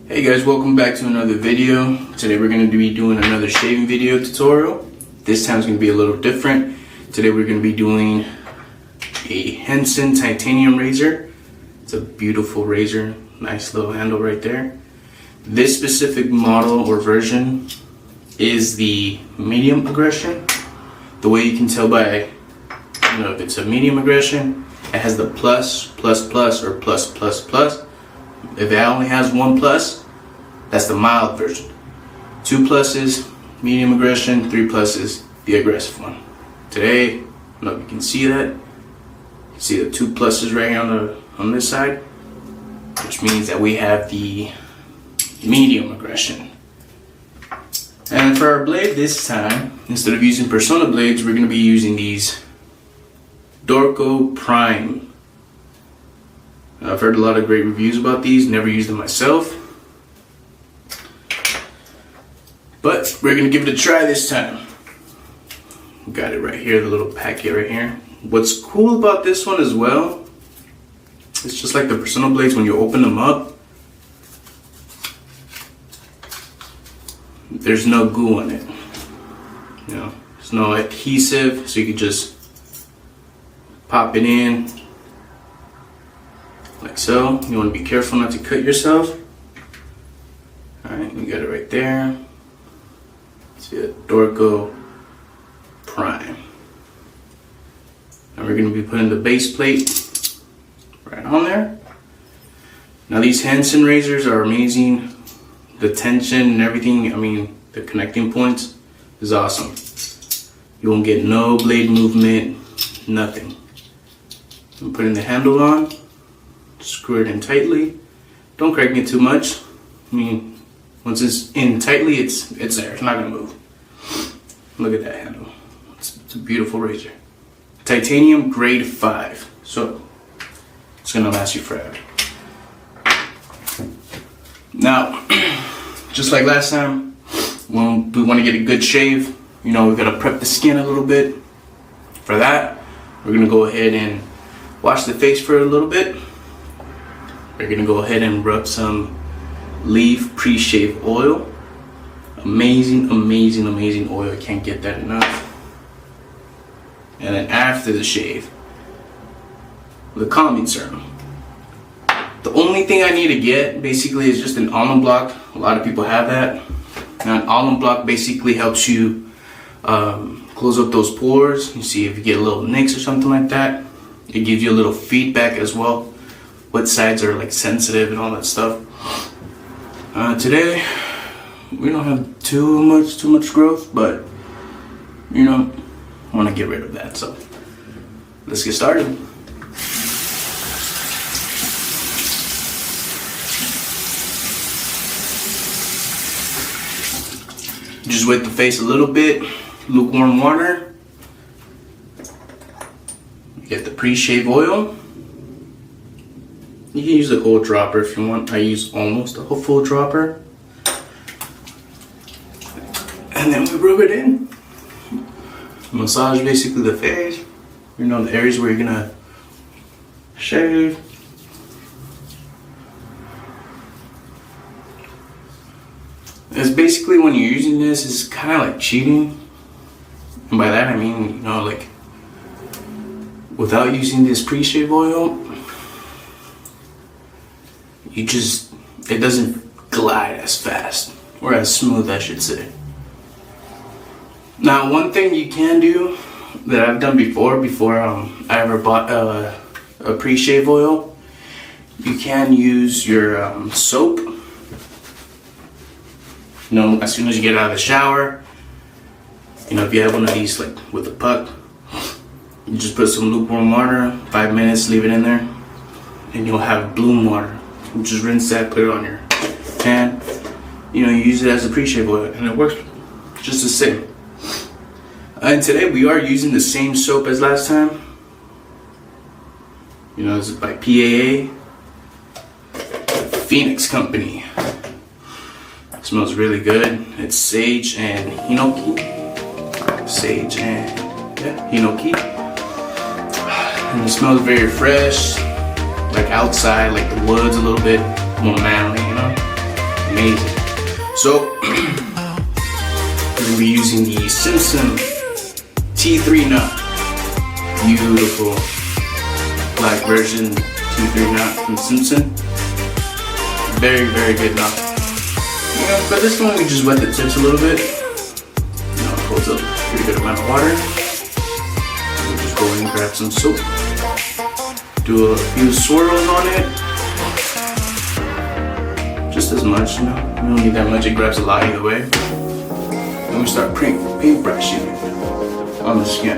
Hey guys, welcome back to another video. Today we're going to be doing another shaving video tutorial. This time it's going to be a little different. Today we're going to be doing a Henson titanium razor. It's a beautiful razor, nice little handle right there. This specific model or version is the medium aggression. The way you can tell by, if it's a medium aggression, it has the plus, plus, plus, or plus, plus, plus. If it only has one plus, that's the mild version. 2 pluses, medium aggression, 3 pluses, the aggressive one. Today, I don't know if you can see that. You can see the 2 pluses right here on this side, which means that we have the medium aggression. And for our blade this time, instead of using Persona blades, we're going to be using these Dorco Prime. I've heard a lot of great reviews about these, never used them myself. But we're gonna give it a try this time. Got it right here, the little packet right here. What's cool about this one as well, it's just like the Persona blades. When you open them up, there's no glue on it. There's no adhesive, so you can just pop it in like so. You want to be careful not to cut yourself. Alright, you got it right there. See it, Dorco Prime. Now we're going to be putting the base plate right on there. Now these Henson razors are amazing. The tension and everything, the connecting points is awesome. You won't get no blade movement, nothing. I'm putting the handle on. Screw it in tightly. Don't crank it too much. Once it's in tightly, it's there. It's not gonna move. Look at that handle. It's a beautiful razor. Titanium grade 5. So it's gonna last you forever. Now, just like last time, when we want to get a good shave, we gotta prep the skin a little bit. For that, we're gonna go ahead and wash the face for a little bit. We're gonna go ahead and rub some Leaf pre-shave oil. Amazing, amazing, amazing oil. I can't get that enough. And then after the shave, the calming serum. The only thing I need to get basically is just an almond block. A lot of people have that. Now, an almond block basically helps you close up those pores. You see if you get a little nicks or something like that. It gives you a little feedback as well. What sides are like sensitive and all that stuff. Today we don't have too much growth, but I want to get rid of that. So let's get started. Just wet the face a little bit, lukewarm water. Get the pre-shave oil. You can use a whole dropper if you want. I use almost a whole full dropper. And then we rub it in. Massage basically the face. The areas where you're gonna shave. It's basically, when you're using this, it's kind of like cheating. And by that I mean, without using this pre-shave oil, it doesn't glide as fast, or as smooth, I should say. Now, one thing you can do that I've done before I ever bought a pre-shave oil, you can use your soap. As soon as you get out of the shower, if you have one of these like with a puck, you just put some lukewarm water, 5 minutes, leave it in there, and you'll have bloom water. You just rinse that, put it on your hand. You use it as a pre-shave oil, and it works just the same. And today we are using the same soap as last time. It's by PAA, Phoenix Company. It smells really good. It's sage and hinoki. Hinoki. And it smells very fresh. Like outside, like the woods a little bit, more manly, amazing. So we're gonna be using the Henson T3 nut. Beautiful black version T3 nut from Henson. Very, very good nut. You know, for this one we just wet the tips a little bit. You know, it holds up a pretty good amount of water. We'll just go in and grab some soap. Do a few swirls on it. Just as much, you know. You don't need that much, it grabs a lot either way. Then we start paintbrushing on the skin.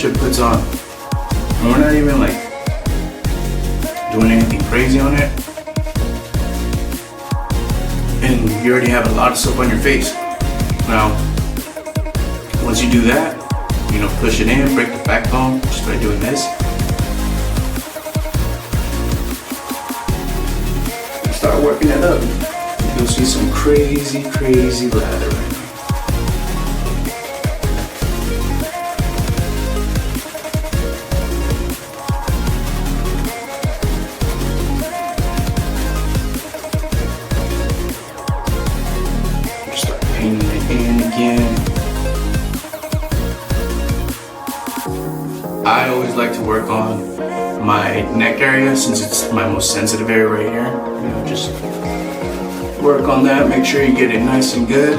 It puts on, and we're not even like doing anything crazy on it, and you already have a lot of soap on your face. Now once you do that, you know, push it in, break the backbone just by doing this. Start working it up. You'll see some crazy lather right now. I always like to work on my neck area since it's my most sensitive area right here. You know, just work on that, make sure you get it nice and good.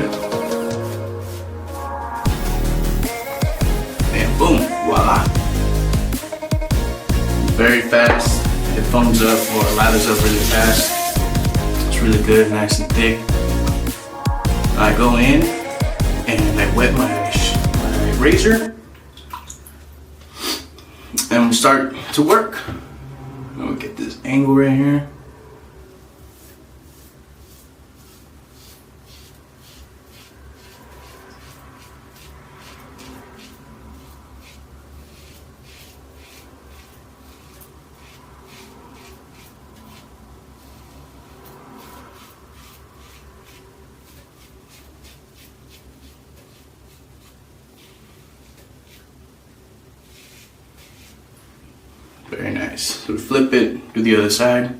And boom, voila. Very fast, it foams up or lathers up really fast. It's really good, nice and thick. I go in and I wet my razor and we start to work. Let me get this angle right here. Very nice. So we flip it, do the other side.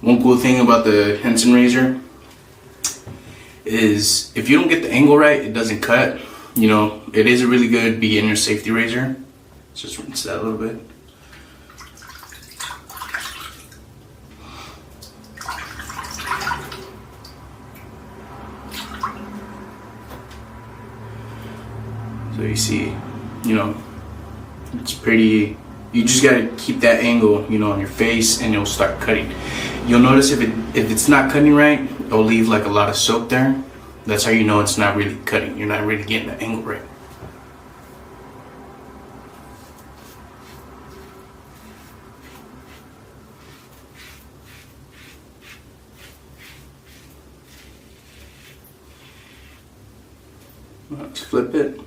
One cool thing about the Henson razor is if you don't get the angle right, it doesn't cut. You know, it is a really good beginner safety razor. Let's just rinse that a little bit. So you see, you know, it's pretty, you just gotta keep that angle, you know, on your face and it'll start cutting. You'll notice if it's not cutting right, it'll leave like a lot of soap there. That's how you know it's not really cutting. You're not really getting the angle right. Let's flip it.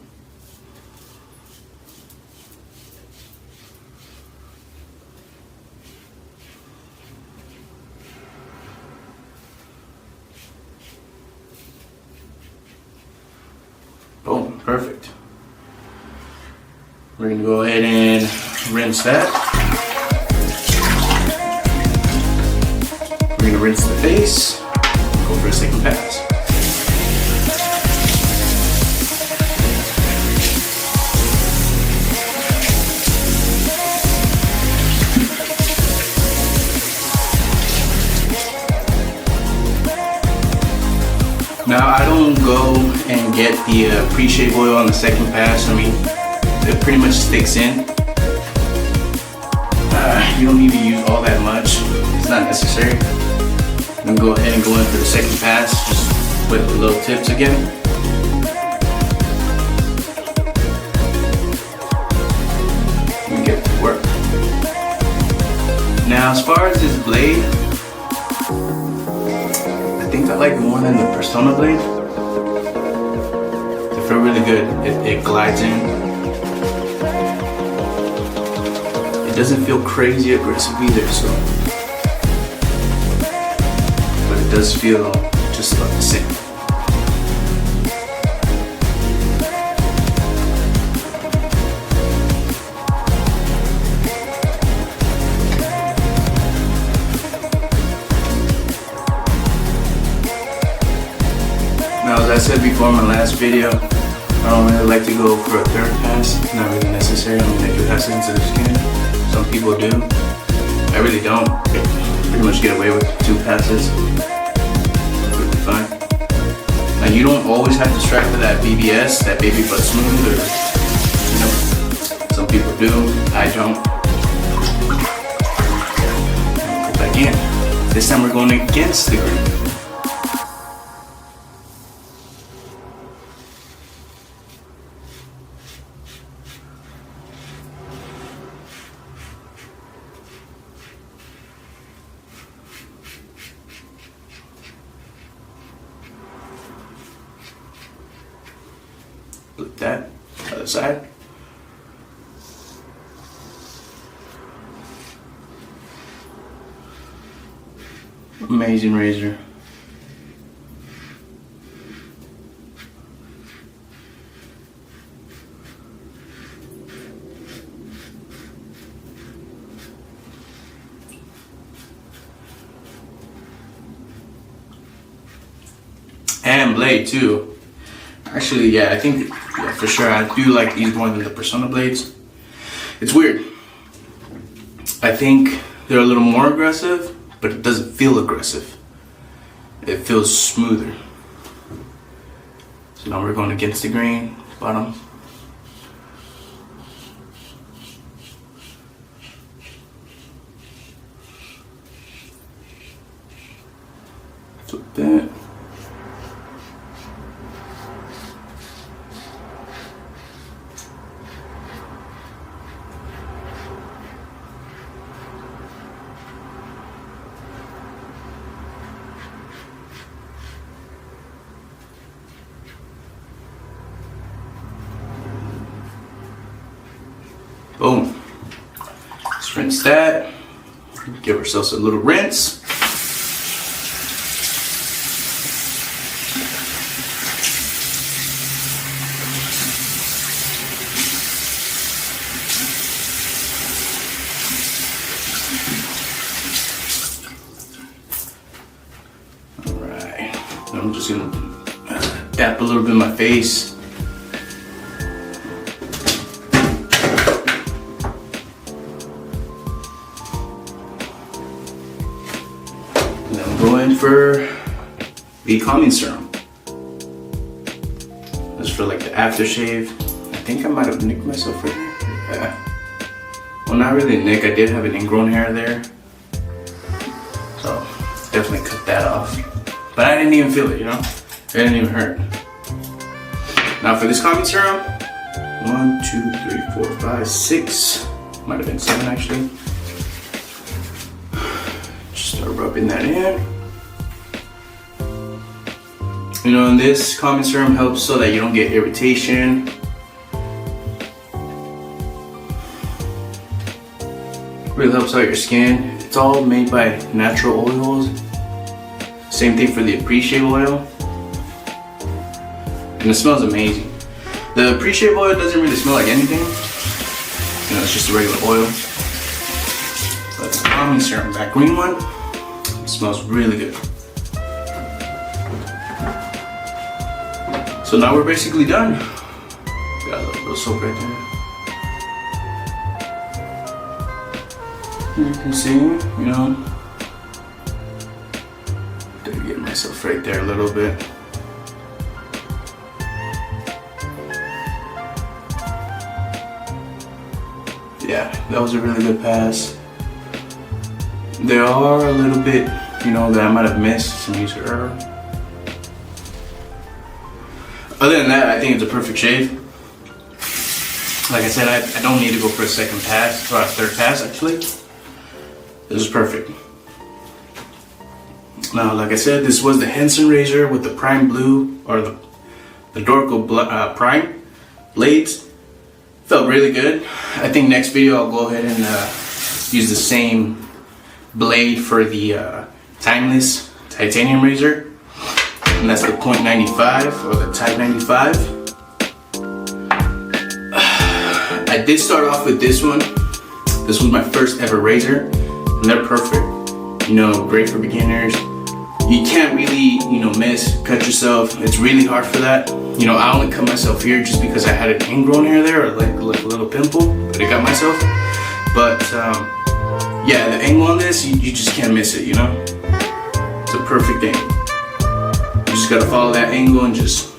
Boom, perfect. We're gonna go ahead and rinse that. We're gonna rinse the face, go for a second pass. Now I don't go and get the pre-shave oil on the second pass. I mean, it pretty much sticks in. You don't need to use all that much. It's not necessary. I'm gonna go ahead and go in for the second pass. Just with the little tips again. And get to work. Now, as far as this blade, I think I like it more than the Persona blade. They feel really good. It glides in. It doesn't feel crazy aggressive either, so. But it does feel just about the same. Now, as I said before in my last video, I don't really like to go for a third pass. Not really necessary. I mean, I do have sensitive skin. Some people do. I really don't. Pretty much get away with 2 passes. Pretty fine. Now, you don't always have to strive for that BBS, that baby butt smooth, or, you know, some people do. I don't. Go back in. This time we're going against the grain. Flip that, other side. Amazing razor. And blade too. Actually, yeah, I think, yeah, for sure, I do like these more than the Persona blades. It's weird. I think they're a little more aggressive, but it doesn't feel aggressive. It feels smoother. So now we're going against the grain, bottom. Flip that. Boom. Let's rinse that. Give ourselves a little rinse. Alright. I'm just gonna dap a little bit in my face. Go in for the calming serum. Just for like the aftershave. I think I might have nicked myself right here. Yeah. Well, not really nick. I did have an ingrown hair there. So definitely cut that off. But I didn't even feel it, you know? It didn't even hurt. Now for this calming serum, 1, 2, 3, 4, 5, 6. Might have been 7 actually. Just start rubbing that in. You know, and this calming serum helps so that you don't get irritation. Really helps out your skin. It's all made by natural oils. Same thing for the Appreciate oil. And it smells amazing. The Appreciate oil doesn't really smell like anything. You know, it's just a regular oil. But the calming serum, that green one, it smells really good. So now we're basically done. Got a little soap right there. You can see, you know, gotta get myself right there a little bit. Yeah, that was a really good pass. There are a little bit, you know, that I might have missed some use of herb. Other than that, I think it's a perfect shave. Like I said, I don't need to go for a second pass, or a third pass actually. This is perfect. Now, like I said, this was the Henson razor with the prime blue, or the Dorco prime blades. Felt really good. I think next video I'll go ahead and use the same blade for the timeless titanium razor, and that's the .95 or the Type 95. I did start off with this one. This was my first ever razor, and they're perfect. You know, great for beginners. You can't really, miss, cut yourself. It's really hard for that. You know, I only cut myself here just because I had an ingrown hair there, or like a little pimple, but I got myself. But yeah, the angle on this, you just can't miss it, It's a perfect angle. You just gotta follow that angle and just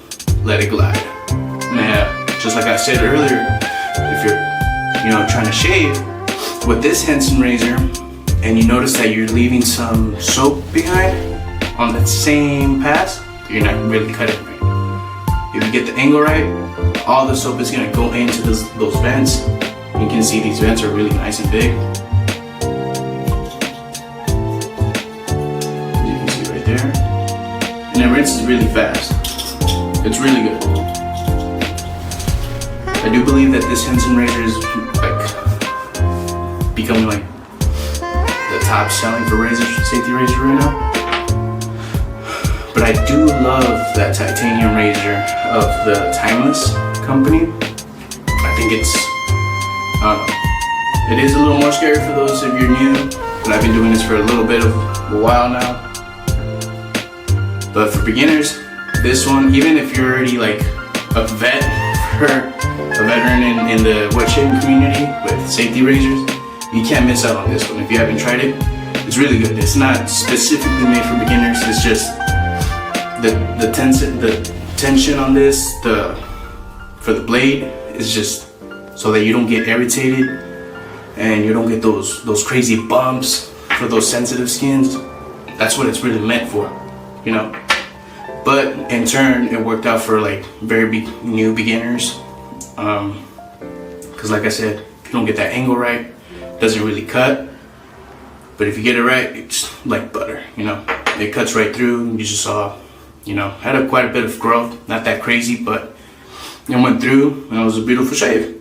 let it glide. Now, just like I said earlier, if you're, trying to shave with this Henson razor, and you notice that you're leaving some soap behind on that same pass, you're not really cutting right. If you get the angle right, all the soap is gonna go into those vents. You can see these vents are really nice and big. As you can see right there. And it rinses really fast. It's really good. I do believe that this Henson razor is becoming like the top selling for safety razor right now. But I do love that titanium razor of the Timeless company. I think it is a little more scary for those if you're new, but I've been doing this for a little bit of a while now. But for beginners, this one, even if you're already like a veteran in the wet shaving community with safety razors, you can't miss out on this one. If you haven't tried it, it's really good. It's not specifically made for beginners. It's just the tension on this, for the blade, is just so that you don't get irritated and you don't get those crazy bumps for those sensitive skins. That's what it's really meant for, But in turn, it worked out for like very new beginners, because like I said, if you don't get that angle right, it doesn't really cut. But if you get it right, it's like butter, It cuts right through. You just saw, had quite a bit of growth, not that crazy, but it went through, and it was a beautiful shave.